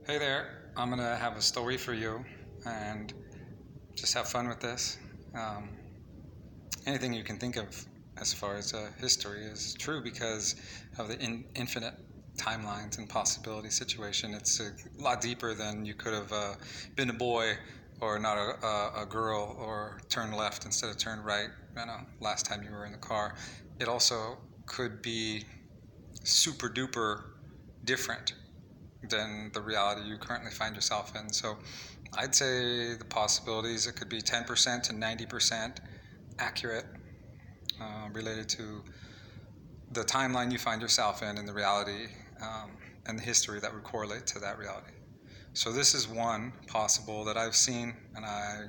Hey there, I'm gonna have a story for you and just have fun with this. Um, Anything you can think of as far as history is true because of the infinite timelines and possibility situation. It's a lot deeper than you could have been a boy or not a girl or turn left instead of turn right, last time you were in the car. It also could be super duper different than the reality you currently find yourself in. So I'd say the possibilities, it could be 10% to 90% accurate, related to the timeline you find yourself in and the reality, and the history that would correlate to that reality. So this is one possible that I've seen and I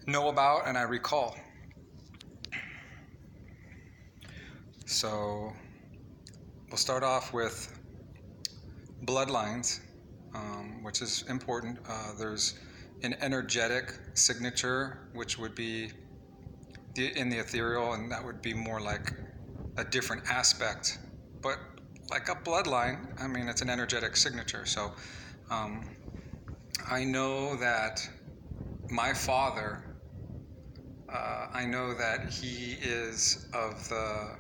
know about and I recall. So we'll start off with bloodlines, which is important. There's an energetic signature, which would be in the ethereal, and that would be more like a different aspect. But like a bloodline, I mean, it's an energetic signature. So I know that my father, I know that he is of the,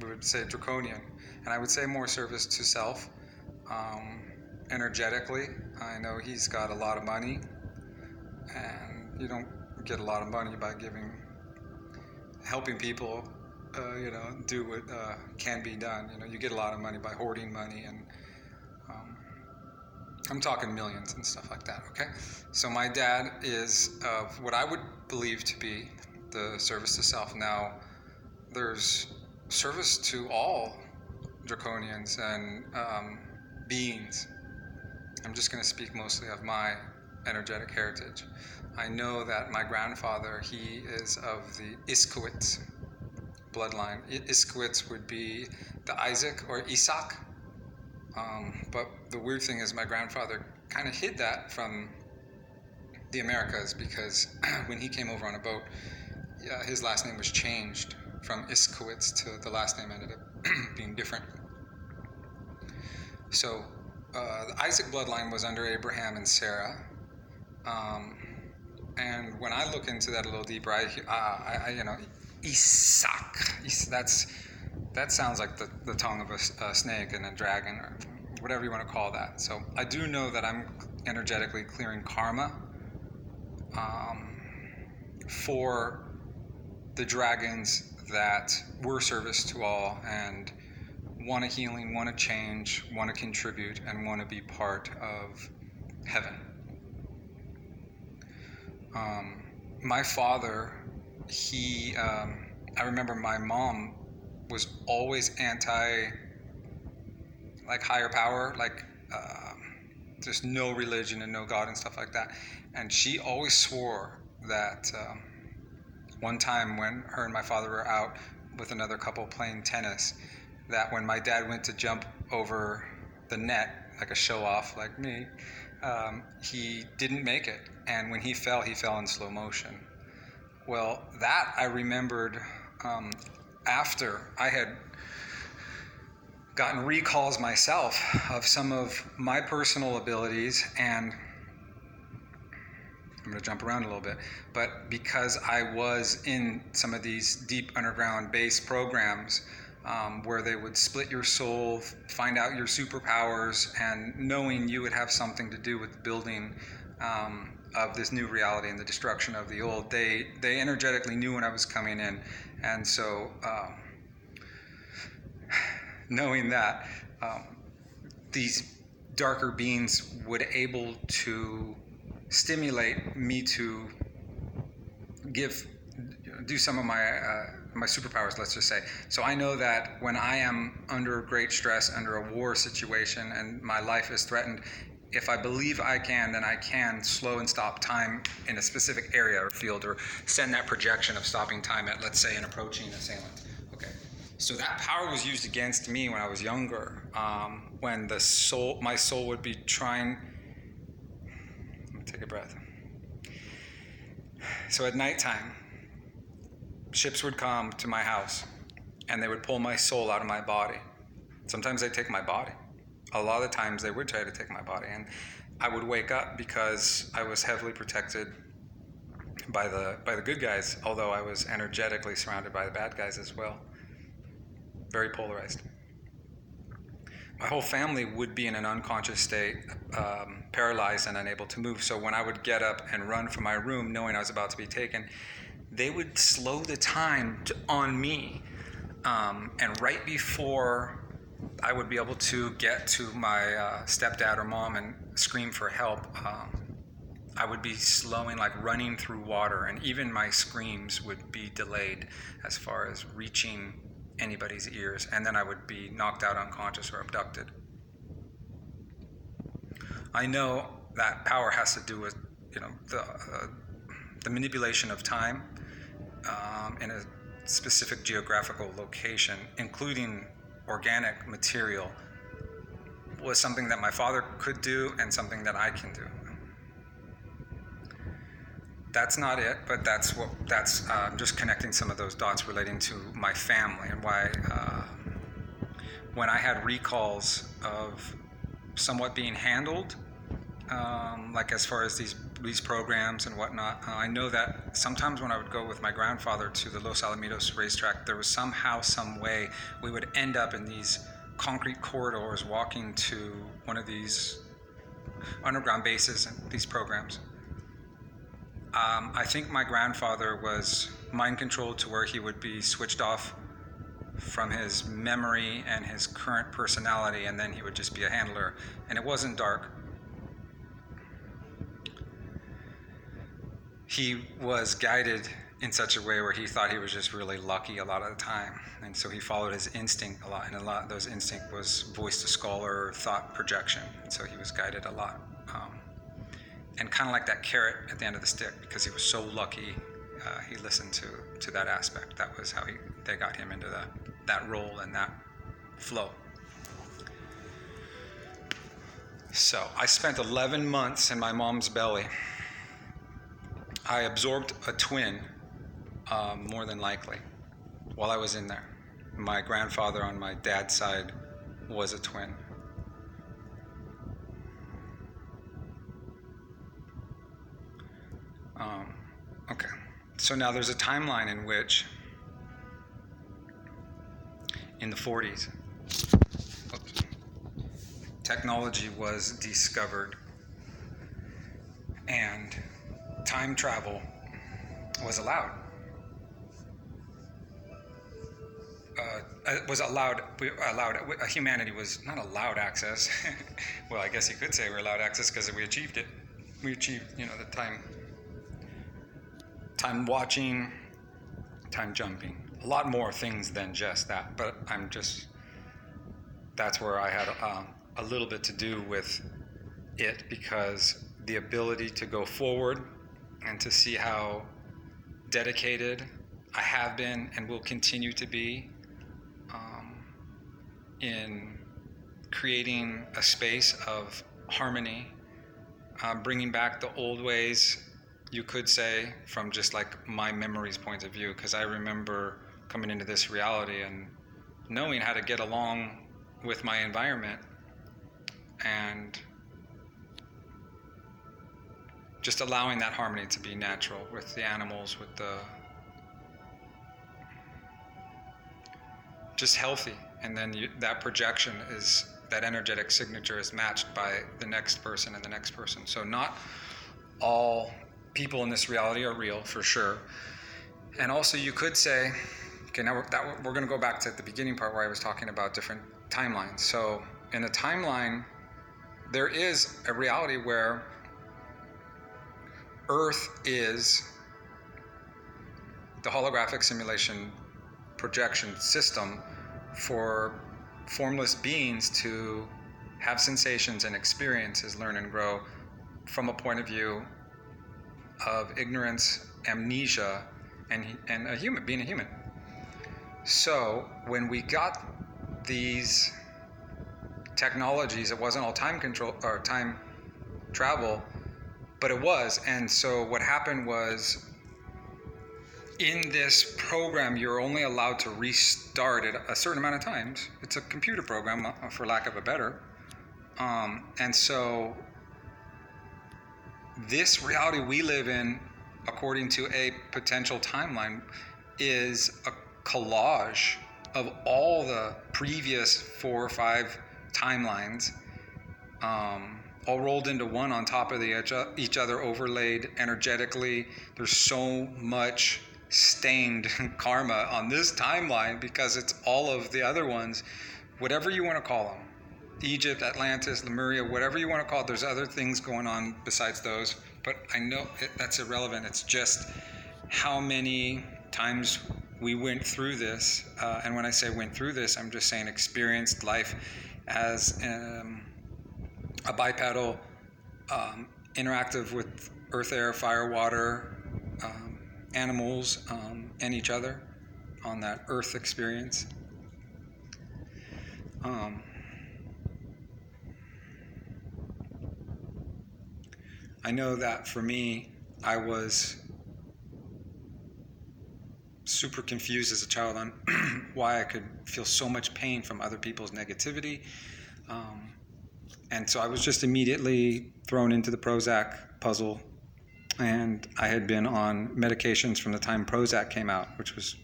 we would say, draconian, and I would say more service to self. Energetically, I know he's got a lot of money, and you don't get a lot of money by helping people, do what can be done. You get a lot of money by hoarding money, and I'm talking millions and stuff like that. Okay, so my dad is of what I would believe to be the service to self. Now, there's service to all draconians and beings. I'm just going to speak mostly of my energetic heritage. I know that my grandfather, he is of the Iskowitz bloodline. Iskowitz would be the Isaac or Isaac. But the weird thing is my grandfather kind of hid that from the Americas because when he came over on a boat, his last name was changed from Iskowitz to the last name ended up being different. So the Isaac bloodline was under Abraham and Sarah. And when I look into that a little deeper, Isaac. That sounds like the tongue of a snake and a dragon or whatever you want to call that. So I do know that I'm energetically clearing karma for the dragons that were service to all and want a healing, want to change, want to contribute, and want to be part of heaven. My father, I remember my mom was always anti, like, higher power, like just no religion and no God and stuff like that. And she always swore that one time when her and my father were out with another couple playing tennis, that when my dad went to jump over the net, like a show off like me, he didn't make it. And when he fell in slow motion. Well, that I remembered after I had gotten recalls myself of some of my personal abilities, and I'm going to jump around a little bit, but because I was in some of these deep underground base programs where they would split your soul, find out your superpowers, and knowing you would have something to do with the building of this new reality and the destruction of the old, they energetically knew when I was coming in. And so knowing that, these darker beings would able to stimulate me to do some of my superpowers, let's just say. So I know that when I am under great stress, under a war situation, and my life is threatened, if I believe I can, then I can slow and stop time in a specific area or field, or send that projection of stopping time at, let's say, an approaching assailant. Okay. So that power was used against me when I was younger, when my soul would be trying. Let me take a breath. So at nighttime, ships would come to my house, and they would pull my soul out of my body. Sometimes they'd take my body. a lot of the times they would try to take my body, and I would wake up because I was heavily protected by the good guys, although I was energetically surrounded by the bad guys as well. Very polarized. My whole family would be in an unconscious state, paralyzed and unable to move. So when I would get up and run from my room knowing I was about to be taken, they would slow the time on me. And right before I would be able to get to my stepdad or mom and scream for help, I would be slowing, like running through water, and even my screams would be delayed as far as reaching anybody's ears, and then I would be knocked out unconscious or abducted. I know that power has to do with, the manipulation of time in a specific geographical location, including organic material, was something that my father could do and something that I can do. That's not it, but that's just connecting some of those dots relating to my family and why when I had recalls of somewhat being handled, like as far as these programs and whatnot, I know that sometimes when I would go with my grandfather to the Los Alamitos racetrack, there was somehow, some way, we would end up in these concrete corridors walking to one of these underground bases and these programs. I think my grandfather was mind controlled to where he would be switched off from his memory and his current personality, and then he would just be a handler. And it wasn't dark. He was guided in such a way where he thought he was just really lucky a lot of the time. And so he followed his instinct a lot, and a lot of those instinct was voice to scholar, thought projection. And so he was guided a lot. And kind of like that carrot at the end of the stick, because he was so lucky, he listened to that aspect. That was how they got him into that role and that flow. So I spent 11 months in my mom's belly. I absorbed a twin, more than likely, while I was in there. My grandfather on my dad's side was a twin. Okay, so now there's a timeline in which, in the 40s, technology was discovered and time travel was allowed. Humanity was not allowed access. Well, I guess you could say we're allowed access because we achieved it. We achieved, the time watching, time jumping, a lot more things than just that. But that's where I had a little bit to do with it, because the ability to go forward and to see how dedicated I have been and will continue to be in creating a space of harmony, bringing back the old ways, you could say, from just like my memories point of view, because I remember coming into this reality and knowing how to get along with my environment and just allowing that harmony to be natural with the animals, with just healthy. And then that projection that energetic signature is matched by the next person and the next person. So not all people in this reality are real, for sure. And also you could say, okay, now we're going to go back to the beginning part where I was talking about different timelines. So in a timeline, there is a reality where Earth is the holographic simulation projection system for formless beings to have sensations and experiences, learn and grow from a point of view of ignorance, amnesia, and being a human. So when we got these technologies, it wasn't all time control or time travel, but it was. And so what happened was, in this program, you're only allowed to restart it a certain amount of times. It's a computer program, for lack of a better. And so this reality we live in, according to a potential timeline, is a collage of all the previous 4 or 5 timelines, all rolled into one on top of each other, overlaid energetically. There's so much stained karma on this timeline because it's all of the other ones, whatever you want to call them. Egypt, Atlantis, Lemuria, whatever you want to call it. There's other things going on besides those, but I know that's irrelevant. It's just how many times we went through this, and when I say went through this, I'm just saying experienced life as a bipedal, interactive with earth, air, fire, water, animals, and each other on that earth experience. I know that for me, I was super confused as a child on why I could feel so much pain from other people's negativity. And so I was just immediately thrown into the Prozac puzzle. And I had been on medications from the time Prozac came out, which was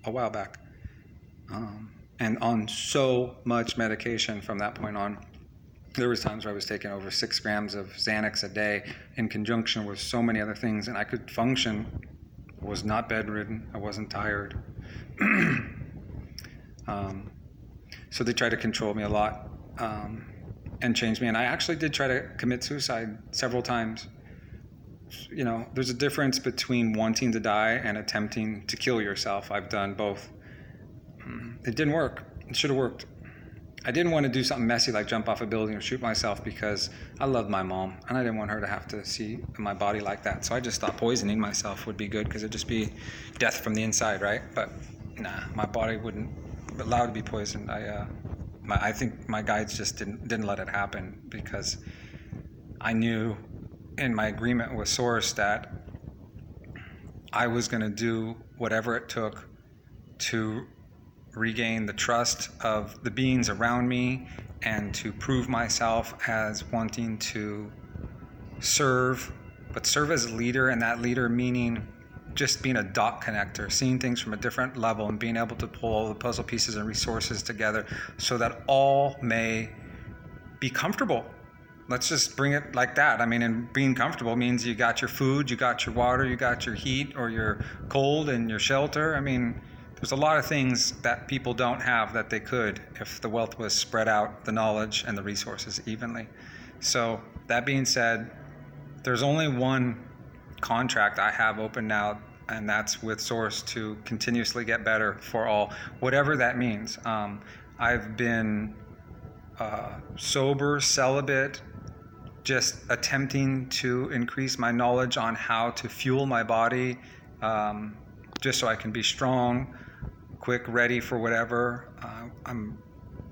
a while back. And on so much medication from that point on. There was times where I was taking over 6 grams of Xanax a day in conjunction with so many other things, and I could function. I was not bedridden. I wasn't tired. So they tried to control me a lot and change me. And I actually did try to commit suicide several times. You know, there's a difference between wanting to die and attempting to kill yourself. I've done both. It didn't work. It should have worked. I didn't want to do something messy like jump off a building or shoot myself because I loved my mom and I didn't want her to have to see my body like that. So I just thought poisoning myself would be good because it'd just be death from the inside, right? But nah, my body wouldn't allow it to be poisoned. I think my guides just didn't let it happen because I knew in my agreement with Source that I was going to do whatever it took to regain the trust of the beings around me and to prove myself as wanting to serve, but serve as a leader, and that leader meaning just being a dot connector, seeing things from a different level and being able to pull all the puzzle pieces and resources together so that all may be comfortable. Let's just bring it like that. I mean, and being comfortable means you got your food, you got your water, you got your heat or your cold and your shelter. I mean, there's a lot of things that people don't have that they could if the wealth was spread out, the knowledge and the resources evenly. So that being said, there's only one contract I have open now, and that's with Source to continuously get better for all, whatever that means. I've been sober, celibate, just attempting to increase my knowledge on how to fuel my body, just so I can be strong, quick, ready for whatever.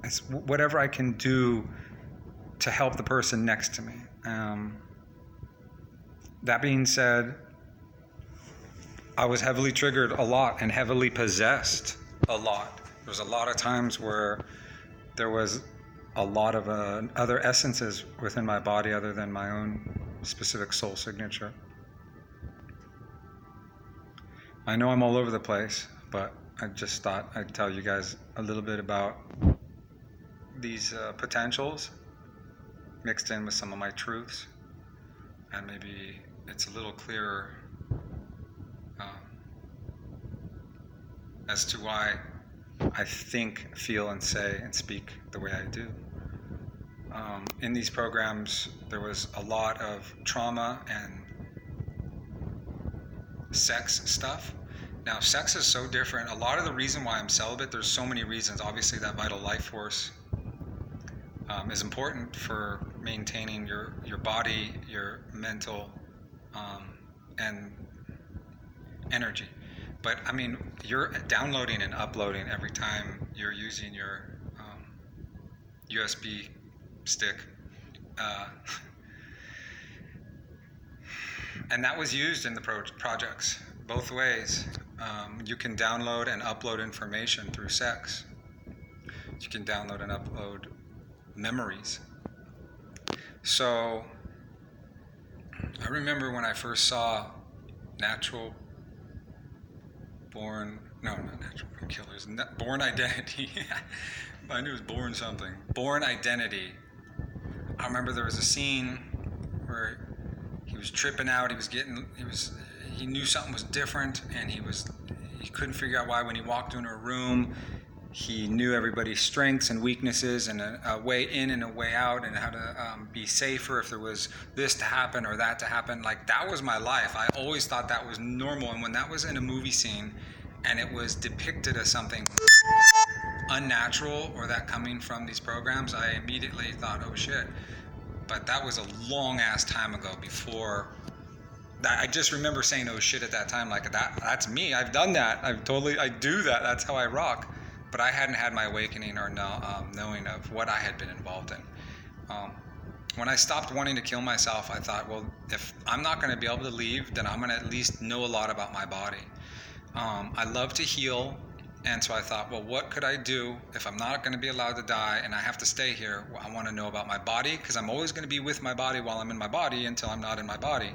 It's whatever I can do to help the person next to me. That being said, I was heavily triggered a lot and heavily possessed a lot. There was a lot of times where there was a lot of other essences within my body other than my own specific soul signature. I know I'm all over the place, but I just thought I'd tell you guys a little bit about these potentials mixed in with some of my truths, and maybe it's a little clearer as to why I think, feel, and say and speak the way I do. In these programs, there was a lot of trauma and sex stuff. Now, sex is so different. A lot of the reason why I'm celibate, there's so many reasons. Obviously, that vital life force is important for maintaining your body, your mental, and energy. But I mean, you're downloading and uploading every time you're using your USB stick. And that was used in the projects both ways. You can download and upload information through sex. You can download and upload memories So I remember when I first saw Natural Born, no, not Natural Born Killers, Born Identity. I knew it was Born something. Born Identity. I remember there was a scene where he was tripping out. He knew something was different, and he couldn't figure out why. When he walked into a room, he knew everybody's strengths and weaknesses, and a way in and a way out, and how to be safer if there was this to happen or that to happen. Like, that was my life. I always thought that was normal, and when that was in a movie scene and it was depicted as something unnatural, or that coming from these programs, I immediately thought, oh shit. But that was a long ass time ago. Before that, I just remember saying oh shit at that time, like, that's me. I've done that. I do that. That's how I rock. But I hadn't had my awakening or knowing of what I had been involved in. When I stopped wanting to kill myself, I thought, well, if I'm not going to be able to leave, then I'm going to at least know a lot about my body. I love to heal, and so I thought, well, what could I do if I'm not going to be allowed to die and I have to stay here? Well, I want to know about my body, because I'm always going to be with my body while I'm in my body until I'm not in my body.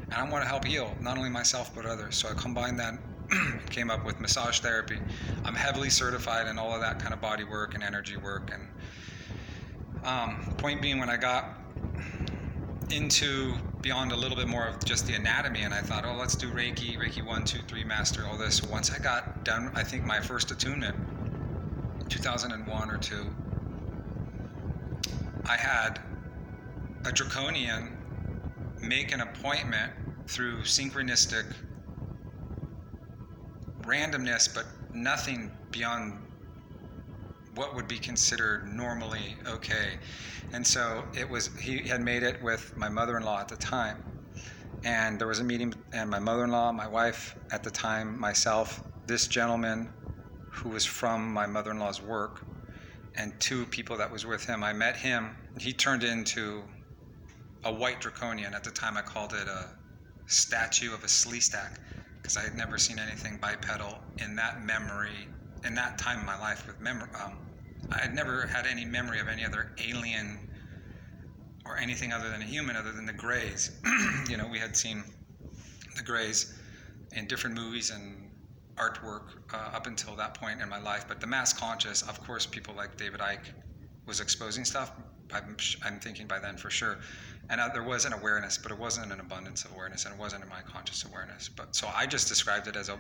And I want to help heal, not only myself but others. So I combined that, came up with massage therapy. I'm heavily certified in all of that kind of body work and energy work. And point being, when I got into beyond a little bit more of just the anatomy, and I thought, oh, let's do Reiki 1, 2, 3 master, all this. Once I got done, I think my first attunement, 2001 or 2, I had a draconian make an appointment through synchronistic randomness, but nothing beyond what would be considered normally okay. And so he had made it with my mother-in-law at the time. And there was a meeting, and my mother-in-law, my wife at the time, myself, this gentleman who was from my mother-in-law's work, and 2 people that was with him. I met him. He turned into a white draconian. At the time, I called it a statue of a Sleestak, because I had never seen anything bipedal in that memory, in that time in my life with memory. I had never had any memory of any other alien or anything other than a human, other than the Greys. We had seen the Greys in different movies and artwork up until that point in my life. But the mass conscious, of course, people like David Icke was exposing stuff. I'm thinking by then for sure. And there was an awareness, but it wasn't an abundance of awareness, and it wasn't in my conscious awareness. But so I just described it as a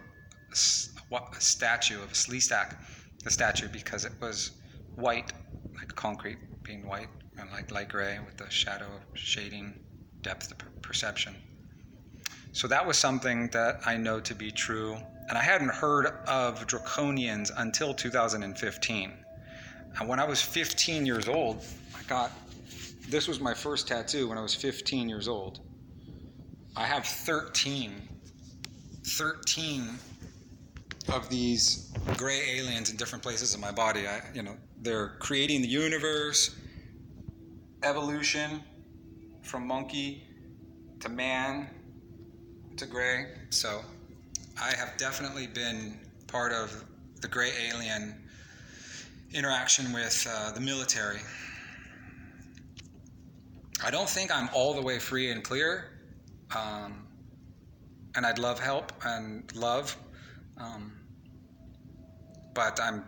statue of a Sleestak, the statue, because it was white, like concrete being white, and like light gray with the shadow of shading, depth of perception. So that was something that I know to be true. And I hadn't heard of draconians until 2015. And when I was 15 years old, this was my first tattoo when I was 15 years old. I have 13 of these gray aliens in different places in my body. They're creating the universe, evolution from monkey to man to gray. So I have definitely been part of the gray alien interaction with the military. I don't think I'm all the way free and clear, and I'd love help and love, but I'm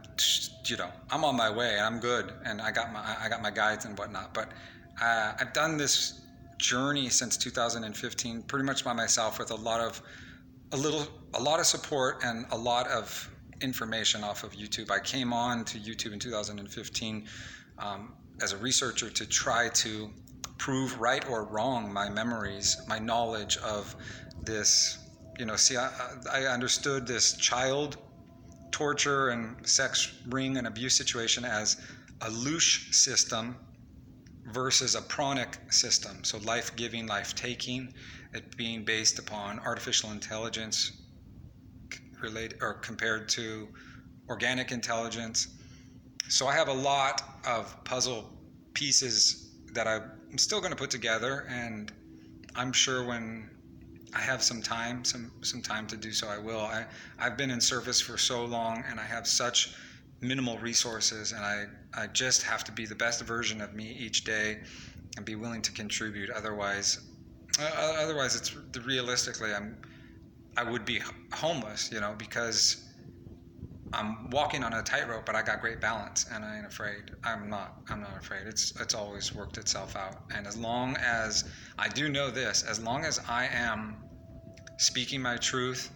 on my way, and I'm good, and I got my guides and whatnot. But I've done this journey since 2015, pretty much by myself, with a lot of support and a lot of information off of YouTube. I came on to YouTube in 2015 as a researcher to try to prove right or wrong my memories, my knowledge of this. I understood this child torture and sex ring and abuse situation as a loosh system versus a pranic system. So life-giving, life-taking, it being based upon artificial intelligence related or compared to organic intelligence. So I have a lot of puzzle pieces that I'm still going to put together, and I'm sure when I have some time to do so, I will. I've been in service for so long, and I have such minimal resources, and I just have to be the best version of me each day and be willing to contribute. Otherwise, it's realistically, I would be homeless, because I'm walking on a tightrope, but I got great balance, and I ain't afraid. I'm not afraid. It's always worked itself out. And as long as I do know this, as long as I am speaking my truth,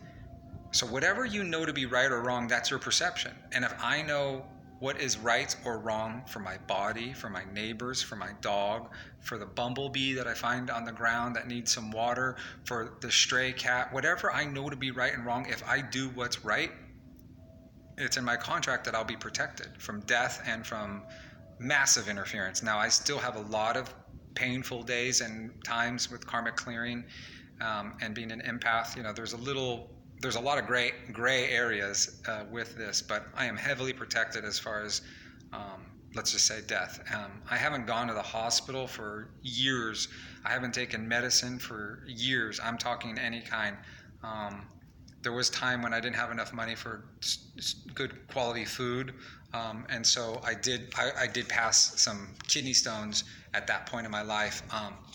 so whatever you know to be right or wrong, that's your perception. And if I know what is right or wrong for my body, for my neighbors, for my dog, for the bumblebee that I find on the ground that needs some water, for the stray cat, whatever I know to be right and wrong, if I do what's right, it's in my contract that I'll be protected from death and from massive interference. Now, I still have a lot of painful days and times with karmic clearing, and being an empath. There's a lot of gray areas with this, but I am heavily protected as far as, let's just say, death. I haven't gone to the hospital for years. I haven't taken medicine for years. I'm talking any kind. There was time when I didn't have enough money for good quality food, and so I did pass some kidney stones at that point in my life,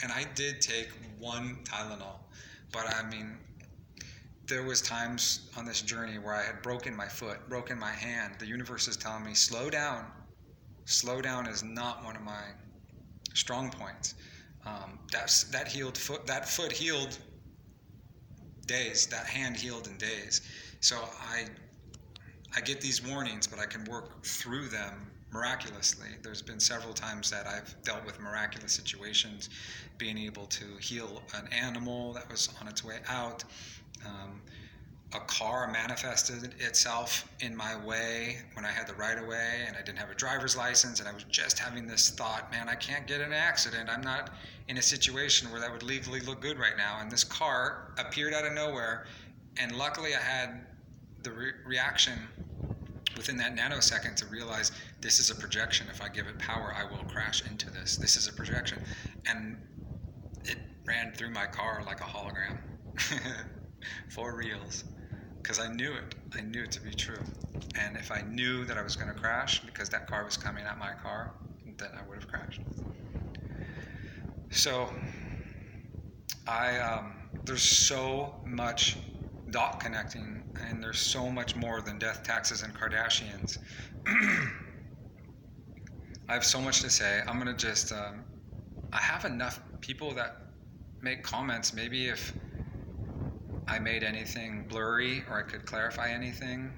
and I did take one Tylenol, but I mean, there was times on this journey where I had broken my foot, broken my hand. The universe is telling me, slow down. Slow down is not one of my strong points. That foot healed days. That hand healed in days. So I get these warnings, but I can work through them miraculously. There's been several times that I've dealt with miraculous situations, being able to heal an animal that was on its way out. A car manifested itself in my way when I had the right of way and I didn't have a driver's license, and I was just having this thought, man, I can't get in an accident. I'm not in a situation where that would legally look good right now. And this car appeared out of nowhere, and luckily I had the reaction within that nanosecond to realize this is a projection. If I give it power, I will crash into this. This is a projection. And it ran through my car like a hologram. For reals. Because I knew it to be true. And if I knew that I was going to crash because that car was coming at my car, then I would have crashed. So there's so much dot connecting, and there's so much more than death, taxes, and Kardashians. I have so much to say. I'm going to just, I have enough people that make comments. Maybe if I made anything blurry or I could clarify anything,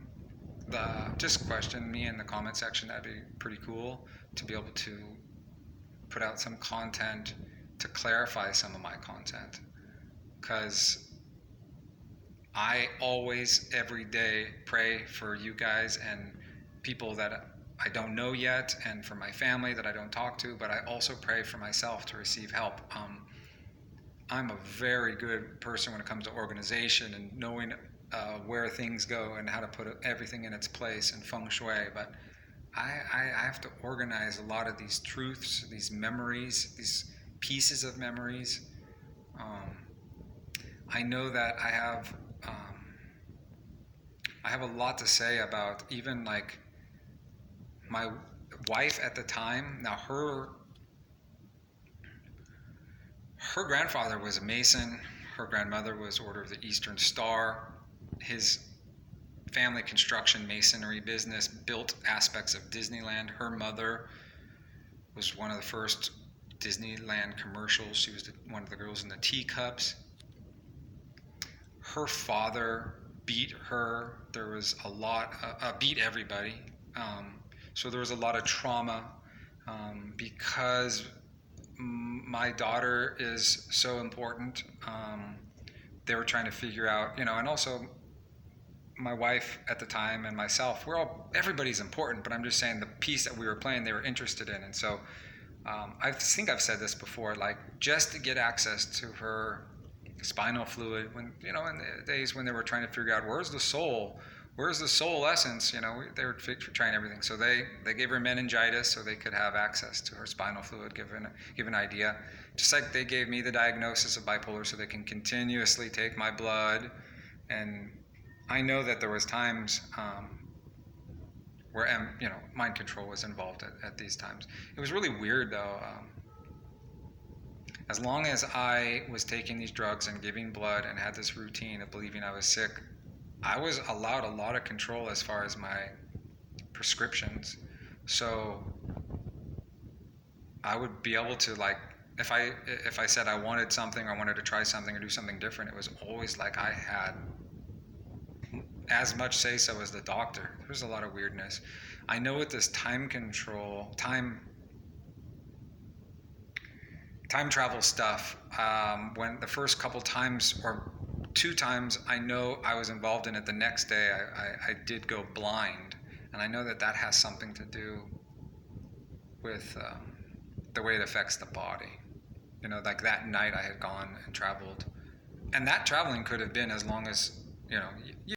just question me in the comment section. That'd be pretty cool to be able to put out some content to clarify some of my content, because I always, every day, pray for you guys and people that I don't know yet, and for my family that I don't talk to, but I also pray for myself to receive help. I'm a very good person when it comes to organization and knowing where things go and how to put everything in its place and feng shui, but I have to organize a lot of these truths, these memories, these pieces of memories. I know that I have a lot to say about even like my wife at the time. Now her grandfather was a Mason. Her grandmother was Order of the Eastern Star. His family construction masonry business built aspects of Disneyland. Her mother was one of the first Disneyland commercials. She was one of the girls in the teacups. Her father beat her. There was a lot, beat everybody. So there was a lot of trauma because my daughter is so important. They were trying to figure out, and also my wife at the time and myself, everybody's important, but I'm just saying the piece that we were playing, they were interested in. And so I think I've said this before, like just to get access to her spinal fluid, when, in the days when they were trying to figure out where's the soul essence, they were trying everything. So they gave her meningitis so they could have access to her spinal fluid, give an idea. Just like they gave me the diagnosis of bipolar so they can continuously take my blood. And I know that there was times where mind control was involved at these times. It was really weird though. As long as I was taking these drugs and giving blood and had this routine of believing I was sick, I was allowed a lot of control as far as my prescriptions. So I would be able to, like, if I said I wanted something, or I wanted to try something or do something different, it was always like I had as much say so as the doctor. There was a lot of weirdness. I know with this time travel stuff, when the first couple times or 2 times I know I was involved in it, the next day I did go blind, and I know that that has something to do with the way it affects the body. You know, like that night I had gone and traveled, and that traveling could have been as long as, you know,